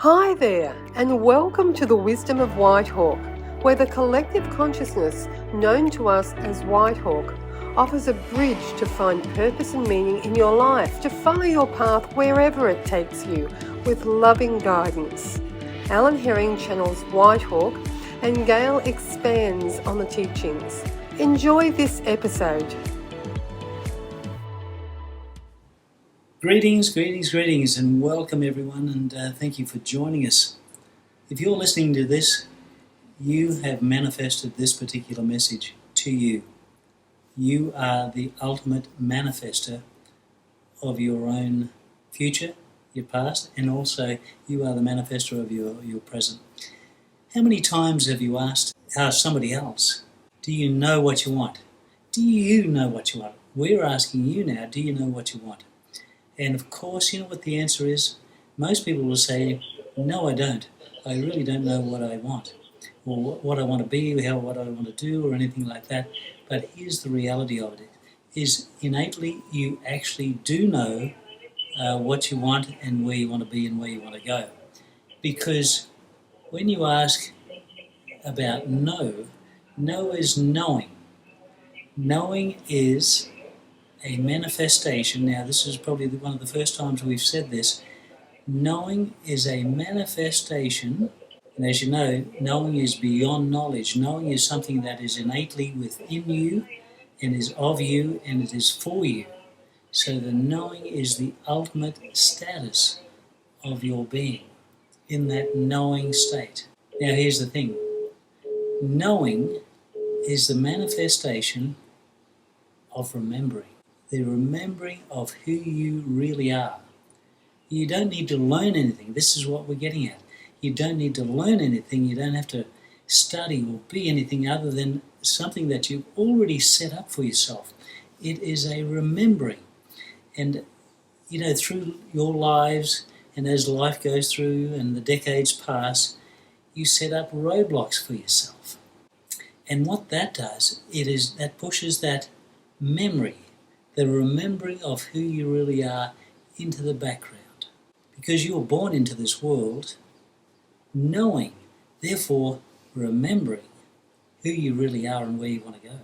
Hi there, and welcome to the Wisdom of Whitehawk, where the collective consciousness known to us as Whitehawk offers a bridge to find purpose and meaning in your life, to follow your path wherever it takes you, with loving guidance. Alan Herring channels Whitehawk, and Gail expands on the teachings. Enjoy this episode. Greetings, and welcome everyone, and thank you for joining us. If you're listening to this, you have manifested this particular message to you. You are the ultimate manifester of your own future, your past, and also you are the manifester of your present. How many times have you asked somebody else, do you know what you want? Do you know what you want? We're asking you now, do you know what you want? And of course, you know what the answer is? Most people will say, no, I don't. I really don't know what I want, or what I want to be, or what I want to do, or anything like that. But here's the reality of it, is innately you actually do know what you want and where you want to be and where you want to go. Because when you ask about no is knowing. Knowing is a manifestation. Now, this is probably one of the first times we've said this. Knowing is a manifestation, and as you know, knowing is beyond knowledge. Knowing is something that is innately within you and is of you and it is for you. So the knowing is the ultimate status of your being, in that knowing state. Now, here's the thing. Knowing is the manifestation of remembering. The remembering of who you really are. You don't need to learn anything. This is what we're getting at. You don't need to learn anything. You don't have to study or be anything other than something that you've already set up for yourself. It is a remembering. And, you know, through your lives and as life goes through and the decades pass, you set up roadblocks for yourself. And what that does, that pushes that memory, the remembering of who you really are, into the background. Because you were born into this world knowing, therefore remembering who you really are and where you want to go.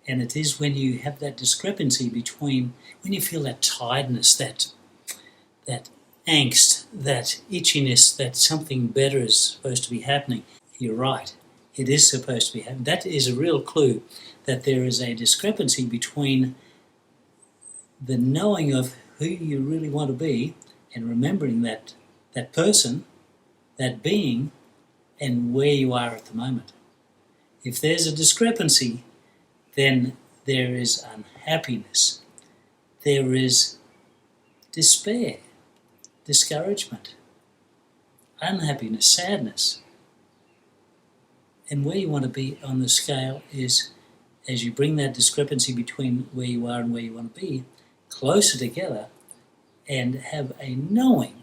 And it is when you have that discrepancy between, when you feel that tiredness, that angst, that itchiness, that something better is supposed to be happening. You're right. It is supposed to be happening. That is a real clue that there is a discrepancy between the knowing of who you really want to be and remembering that person, that being, and where you are at the moment. If there's a discrepancy, then there is unhappiness. There is despair, discouragement, unhappiness, sadness. And where you want to be on the scale is, as you bring that discrepancy between where you are and where you want to be closer together and have a knowing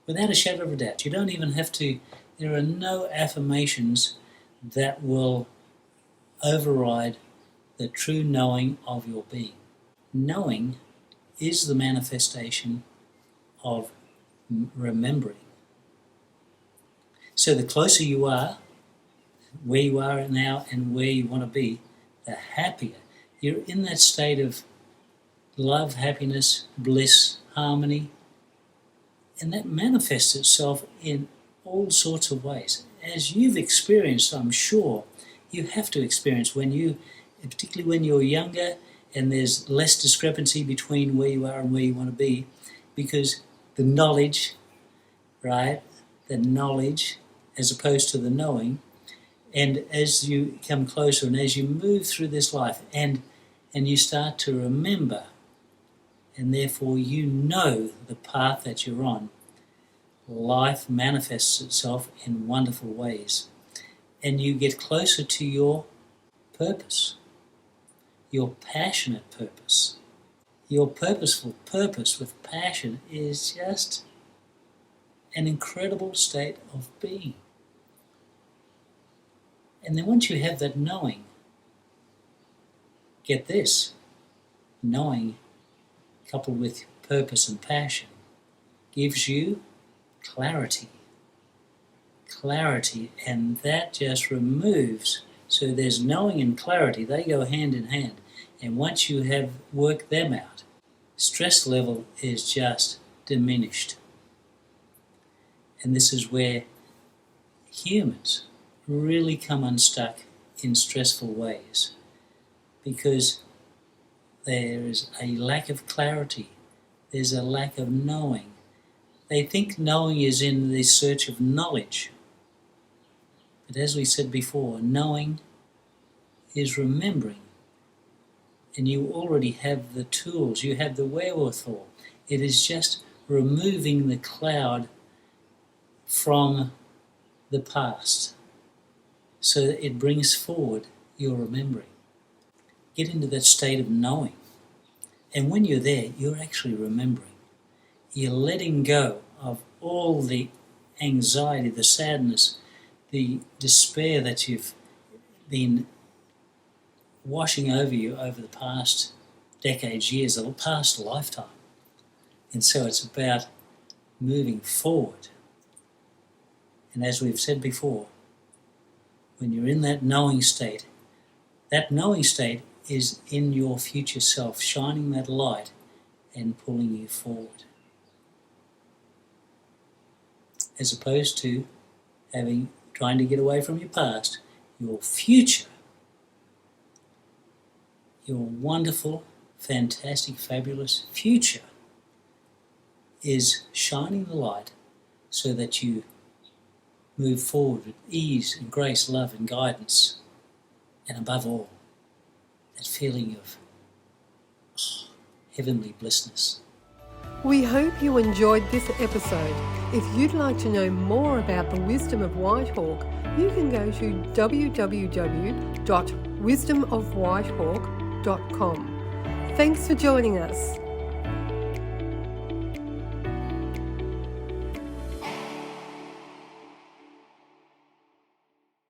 without a shadow of a doubt. You don't even have to, there are no affirmations that will override the true knowing of your being. Knowing is the manifestation of remembering. So the closer you are, where you are now and where you want to be, the happier. You're in that state of love, happiness, bliss, harmony, and that manifests itself in all sorts of ways. As you've experienced, I'm sure, you have to experience particularly when you're younger and there's less discrepancy between where you are and where you want to be, because the knowledge, right, the knowledge as opposed to the knowing, and as you come closer and as you move through this life and you start to remember, and therefore you know the path that you're on, life manifests itself in wonderful ways. And you get closer to your purpose, your passionate purpose. Your purposeful purpose with passion is just an incredible state of being. And then once you have that knowing, get this, knowing coupled with purpose and passion gives you clarity. Clarity, and that just removes. So there's knowing and clarity, they go hand in hand. And once you have worked them out, stress level is just diminished. And this is where humans really come unstuck in stressful ways, because there is a lack of clarity, there's a lack of knowing. They think knowing is in the search of knowledge. But as we said before, knowing is remembering. And you already have the tools, you have the wherewithal. It is just removing the cloud from the past so that it brings forward your remembering. Get into that state of knowing. And when you're there, you're actually remembering. You're letting go of all the anxiety, the sadness, the despair that you've been washing over you over the past decades, years, the past lifetime. And so it's about moving forward. And as we've said before, when you're in that knowing state is in your future self, shining that light and pulling you forward. As opposed to trying to get away from your past, your future, your wonderful, fantastic, fabulous future is shining the light so that you move forward with ease and grace, love and guidance, and above all, that feeling of heavenly blissness. We hope you enjoyed this episode. If you'd like to know more about the wisdom of Whitehawk, you can go to www.wisdomofwhitehawk.com. Thanks for joining us.